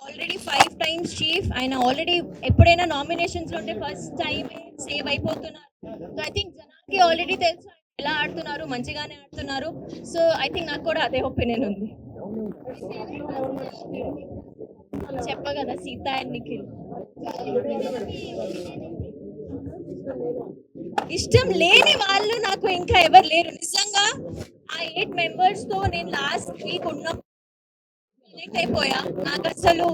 Already 5 times chief. ఆయన already ఎప్పుడైనా nominations లో ఉంటే ఫస్ట్ టైం సేవ్ అయిపోతున్నారు. సో ఐ థింక్ జనానికి ఆల్రెడీ తెలుసు ఆయన ఎలా ఆడుతున్నారు, మంచిగానే ఆడుతున్నారు. సో ఐ థింక్ నాకు కూడా అదే ఒపీనియన్ ఉంది. చెప్ప కదా సీత అండ్ నిఖిల్. ఇష్టం లేని వాళ్ళు నాకు ఇంకా ఎవరు లేరు నిజంగా. ఆ 8 మెంబర్స్ తో నేను లాస్ట్ వీక్ ఉన్న కనెక్ట్ అయిపోయా. నాకు అసలు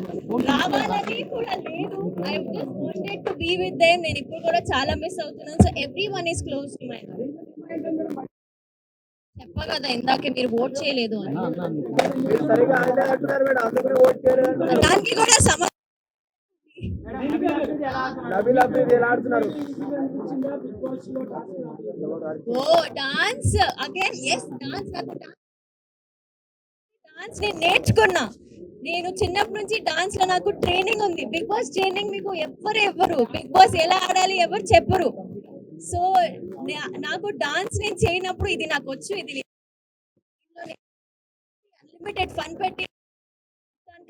రావాలని కూడా లేదు. I just wanted to be with them. నేను ఇప్పుడు కూడా చాలా మిస్ అవుతున్నాను. So everyone is close to my చెప్ప కదా ఇందాకే మీరు ఓట్ చేయలేదు అని. దానికి కూడా oh dance again. Yes dance. నాకు డాన్స్ నేను నేర్చుకున్నా. నేను చిన్నప్పటి నుంచి డాన్స్ లో నాకు ట్రైనింగ్ ఉంది. బిగ్ బాస్ ట్రైనింగ్ మీకు ఎవ్వరు బిగ్ బాస్ ఎలా ఆడాలి ఎవరు చెప్పరు. సో నాకు డాన్స్ నేను చేయనప్పుడు ఇది నాకు వచ్చు. ఇది అన్లిమిటెడ్ ఫన్ పెట్టి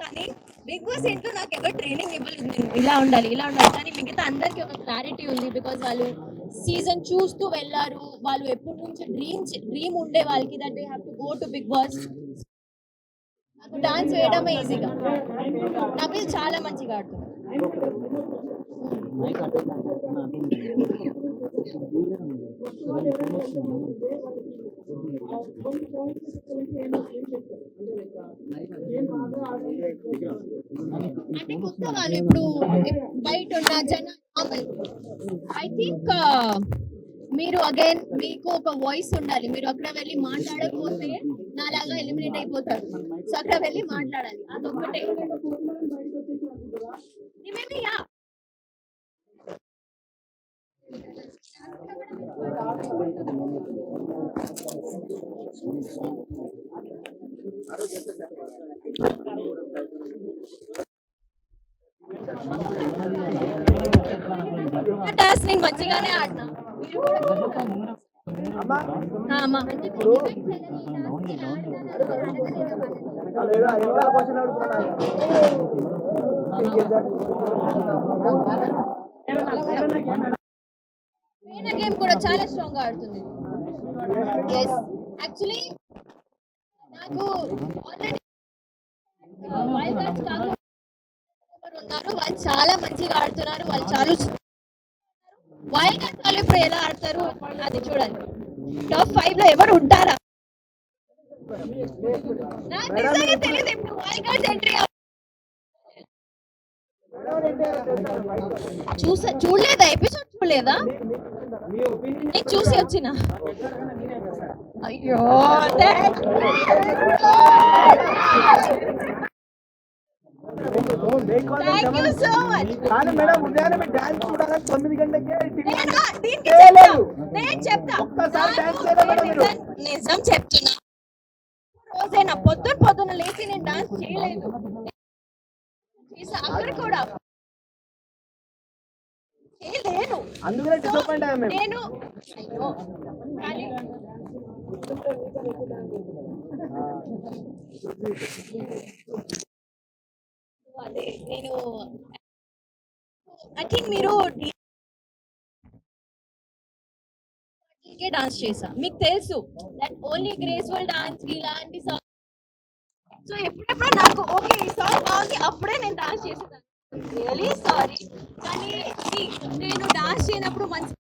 కానీ బిగ్ బాస్ ఇంట్లో నాకు ఎవరు ట్రైనింగ్ ఇవ్వలేదు. నేను ఇలా ఉండాలి కానీ మిగతా అందరికి ఒక క్లారిటీ ఉంది. బికాజ్ వాళ్ళు సీజన్ చూస్తూ వెళ్ళారు. వాళ్ళు ఎప్పటి నుంచి డ్రీమ్ ఉండే వాళ్ళకి that they have to go to Bigg Boss. నాకు డాన్స్ వేయడం ఈజీగా. నబిల్ చాలా మంచిగా ఆడుతుంది. అంటే కొత్త వాళ్ళు ఇప్పుడు బయట ఉన్న జనం. ఐ థింక్ మీరు అగైన్ మీకు ఒక వాయిస్ ఉండాలి. మీరు అక్కడ వెళ్ళి మాట్లాడకపోతే నాలాగా ఎలిమినేట్ అయిపోతారు. సో అక్కడ వెళ్ళి మాట్లాడాలి. అదొక్కటే. టాస్క్ నేను మంచిగానే ఆడినా. గేమ్ కూడా చాలా స్ట్రాంగ్ గా ఆడుతుంది. యాక్చువల్లీ నాకు ఆల్రెడీ వైల్డ్ కార్డ్స్ కాకుండా ఉన్నారు. వాళ్ళు చాలా మంచిగా ఆడుతున్నారు. వాళ్ళు చాలా వైల్డ్ కార్డ్స్ వాళ్ళు ఇప్పుడు ఎలా ఆడతారు అది చూడాలి. టాప్ 5 లో ఎవరు ఉంటారా నాకు నిజంగా తెలియదు. ఇప్పుడు వైల్డ్ కార్డ్స్ ఎంట్రీ చూడలేదా? ఎపిసోడ్ చూడలేదా? నేను చూసి వచ్చిన. అయ్యో థ్యాంక్ యూ సో మచ్. నేను చెప్తా నిజం చెప్తున్నా. రోజైనా పొద్దున లేచి నేను డాన్స్ చేయలేదు. అక్కడ కూడా చేయలేను. నేను అయ్యో కానీ అదే నేను ఐ థింక్ మీరు డాన్స్ చేసా. మీకు తెలుసు దట్ ఓన్లీ గ్రేస్ఫుల్ డాన్స్ ఇలాంటి సాంగ్. సో ఎప్పుడెప్పుడు నాకు ఓకే ఈ సాంగ్ బాగుంది అప్పుడే నేను డాన్స్ చేసేదాన్ని. రియలీ సారీ కానీ నేను డాన్స్ చేయనప్పుడు మంచి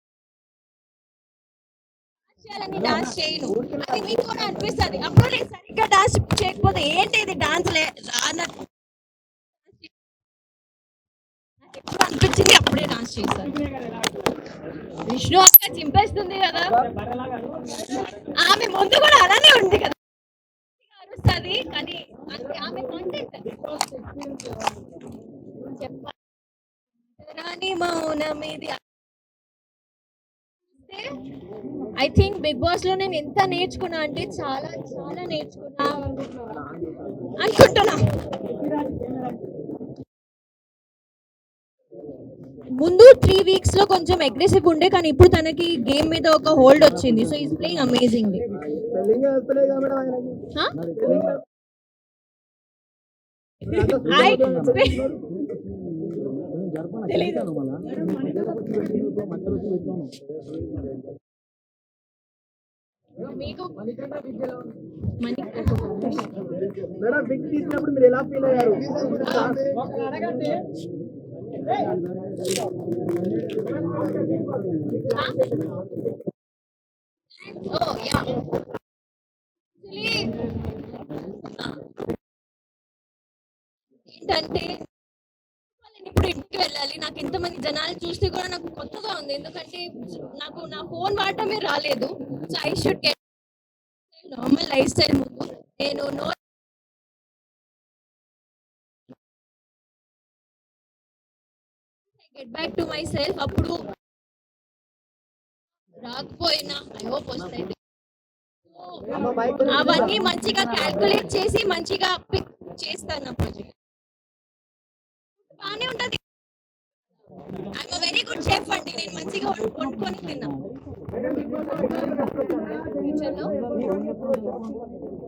చేయాలని డాన్స్ చేయను. అది మీకు కూడా అనిపిస్తుంది. అప్పుడు నేను సరిగ్గా డాన్స్ చేయకపోతే ఏంటి ఇది డాన్స్ రానట్టు ఎప్పుడు అనిపించింది అప్పుడే డాన్స్ చేశాను. విష్ణు అక్క చింపేస్తుంది కదా. ఆమె ముందు కూడా అలానే ఉంది కదా అరుస్తుంది కానీ ఆమె కంటెంట్ చెప్పాలి. మౌనం ఇది ఐ థింక్ బిగ్ బాస్ లో నేను ఎంత నేర్చుకున్నా అంటే చాలా చాలా నేర్చుకున్నా అనుకుంటున్నా. ముందు 3 weeks లో కొంచెం అగ్రెసివ్ ఉండే కానీ ఇప్పుడు తనకి గేమ్ మీద ఒక హోల్డ్ వచ్చింది. So is playing amazing. I తెలీదు. మీకు మనీ మేడం బిగ్ తీసినప్పుడు మీరు ఎలా ఫీల్ అయ్యారు? Oh, yeah. ఏంటంటే నేను ఇప్పుడు ఇంటికి వెళ్ళాలి. నాకు ఇంతమంది జనాలు చూస్తే కూడా నాకు కొత్తగా ఉంది. ఎందుకంటే నాకు నా ఫోన్ వాడటమే రాలేదు. So I should get normal life style ముందు నేను get back to my self. అప్పుడు రాకపోయినా ఐ హోప్ వస్తాయి. అవన్నీ మంచిగా క్యాల్కులేట్ చేసి మంచిగా పిక్ చేస్తాను. అప్పుడు బాగానే ఉంటది. ఐఎమ్ వెరీ గుడ్ షెఫ్ అండి. నేను మంచిగా వండుకొని తిన్నా. ఫ్యూచర్లో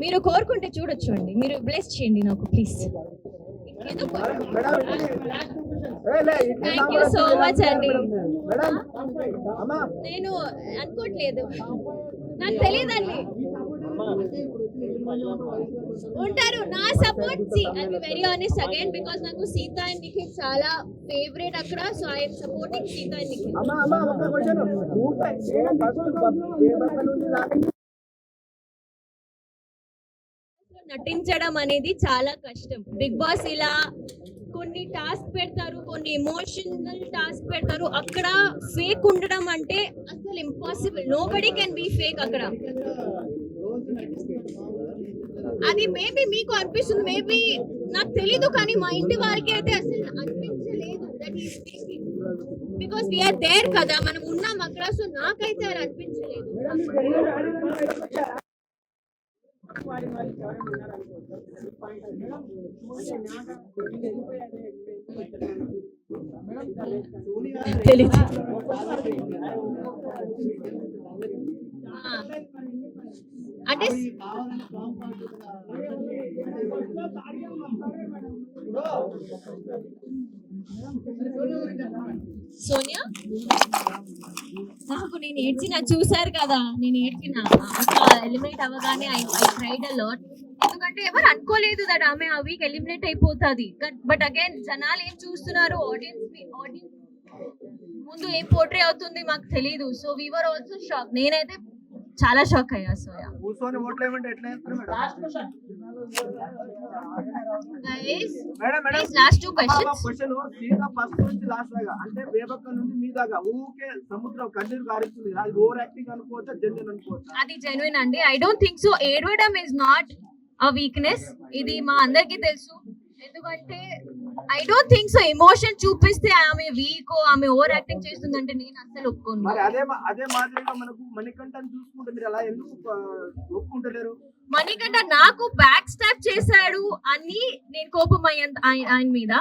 మీరు కోరుకుంటే చూడొచ్చు అండి. మీరు బ్లెస్ చేయండి నాకు please. Thank you so much అండి. నేను అనుకోవట్లేదు, నాకు తెలియదండి. ఉంటారు నా support. I be very honest again because నాకు సీత అండ్ నిఖిల్ చాలా ఫేవరెట్ అక్కడ. So I'm supporting Sita and Nikhil. నటించడం అనేది చాలా కష్టం. బిగ్ బాస్ ఇలా కొన్ని టాస్క్ పెడతారు, కొన్ని ఎమోషనల్ టాస్క్ పెడతారు. అక్కడ ఫేక్ ఉండడం అంటే అసలు impossible. Nobody can be fake అక్కడ. అది మేబీ మీకు అనిపిస్తుంది, మేబీ నాకు తెలీదు, కానీ మా ఇంటి వారికి అయితే అసలు అనిపించలేదు that is fake. Because we're there కదా, మనం ఉన్నాం అక్కడ. సో నాకైతే అది అనిపించలేదు. తెలీదు. అంటే సోనియా నాకు నేను ఏడ్చిన చూసారు కదా, నేను ఏడ్చిన ఎలిమినేట్ అవ్వగానే ఐ క్రైడ్ అ లాట్. ఎందుకంటే ఎవరు అనుకోలేదు దట్ ఆమె ఆ వీక్ ఎలిమినేట్ అయిపోతుంది. బట్ అగైన్ జనాలు ఏం చూస్తున్నారు, ఆడియన్స్ ముందు ఏం పోర్ట్రే అవుతుంది మాకు తెలీదు. So we were also shock. నేనైతే చాలా షాక్ అయ్యా. సోయా కూర్చొని ఓట్లు ఏమంటే ఎట్లా చేస్తారు madam? Last 2 questions. Question Sita first నుంచి లాస్ట్ దాకా అంటే వేపక్క నుంచి మీ దాకా ఊకే సముద్రం కన్నీరు కారుస్తుంది. అది ఓవర్ యాక్టింగ్ అనుకోవచ్చా, జెన్యున్ అనుకోవచ్చా? అది జెన్యున్ అండి. I don't think so. ఏడవడం ఇస్ నాట్ అ వీక్నెస్. ఇది మా అందరికి తెలుసు. ఎందుకంటే I don't think so emotion చూపిస్తే ఆమె వీక్, ఆమె ఓవర్ యాక్టింగ్ చేస్తుందంటే నేను అసలు ఒప్పుకోను. మరి అదే మాదిరిగా మనకు మణికంఠని చూసుకుంటే మీరు అలా ఎందుకు ఒప్పుకుంటలేరు? మణికంఠ నాకు బ్యాక్ స్టాప్ చేశాడు అని నేను కోపం ఆయన మీద.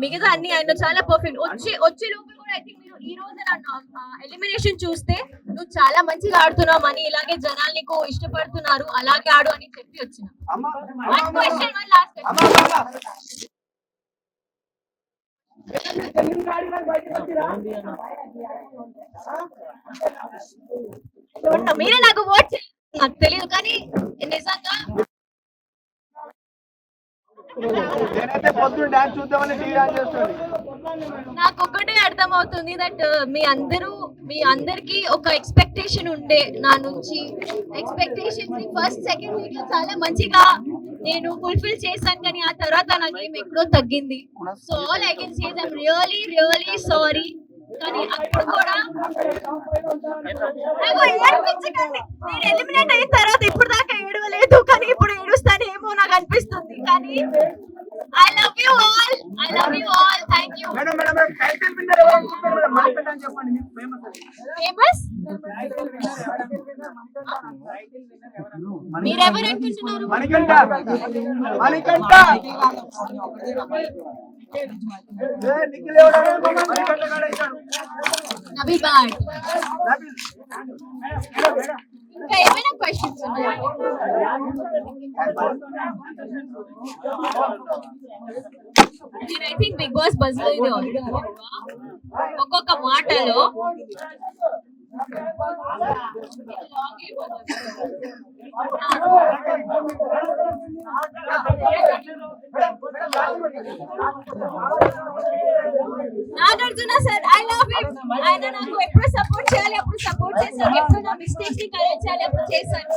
మిగతా అన్ని ఆయన చాలా పర్ఫెక్ట్. వచ్చే లోపల కూడా ఐ థింక్ మీరు ఈ రోజు ఎలిమినేషన్ చూస్తే నువ్వు చాలా మంచిగా ఆడుతున్నావు అని, ఇలాగే జనాలు నీకు ఇష్టపడుతున్నారు, అలాగే ఆడు అని చెప్పి వచ్చిన. మీరే నాకు ఓట్ నాకు తెలియదు, కానీ నిజంగా నాకు ఒకటే అర్థం అవుతుంది దట్ మీ అందరికి ఒక ఎక్స్పెక్టేషన్ ఉండే నా నుంచి. ఎక్స్పెక్టేషన్ ఫస్ట్ సెకండ్ వీక్ లో చాలా మంచిగా నేను ఫుల్ఫిల్ చేశాను, కానీ ఆ తర్వాత నా గేమ్ ఎక్కడో తగ్గింది. So all I can say I'm really sorry. కానీ అప్పుడు కూడా ఏడిపించకండి. నేను ఎలిమినేట్ అయిన తర్వాత ఇప్పుడు దాకా ఏడవలేదు, కానీ ఇప్పుడు ఏడుస్తానేమో నాకు అనిపిస్తుంది. కానీ I love you all. Thank you. Madam title winner ఎవరు అనుకుంటారు మేడం? మణికంఠ అని చెప్పండి. మీకు ఫేమస్ మీరెవరు అనుకుంటున్నారు? మణికంఠ నిఖిల్ ఎవరు? మణికంఠ గారు ఇచ్చారు. నబీల్ బాట్. ఇంకా ఏమైనా క్వశ్చన్స్ ఉన్నాయా? నేను I think Bigg Boss buzz లో ఇది ఉంది. ఒక్కొక్క మాటలో Nagarjuna sir I love him. ఆయన నాకు ఎప్పుడు సపోర్ట్ చేయాలి అప్పుడు సపోర్ట్ చేశారు, ఎప్పుడు నా మిస్టేక్స్ ని కరెక్ట్ చేయాలి అప్పుడు చేశారు.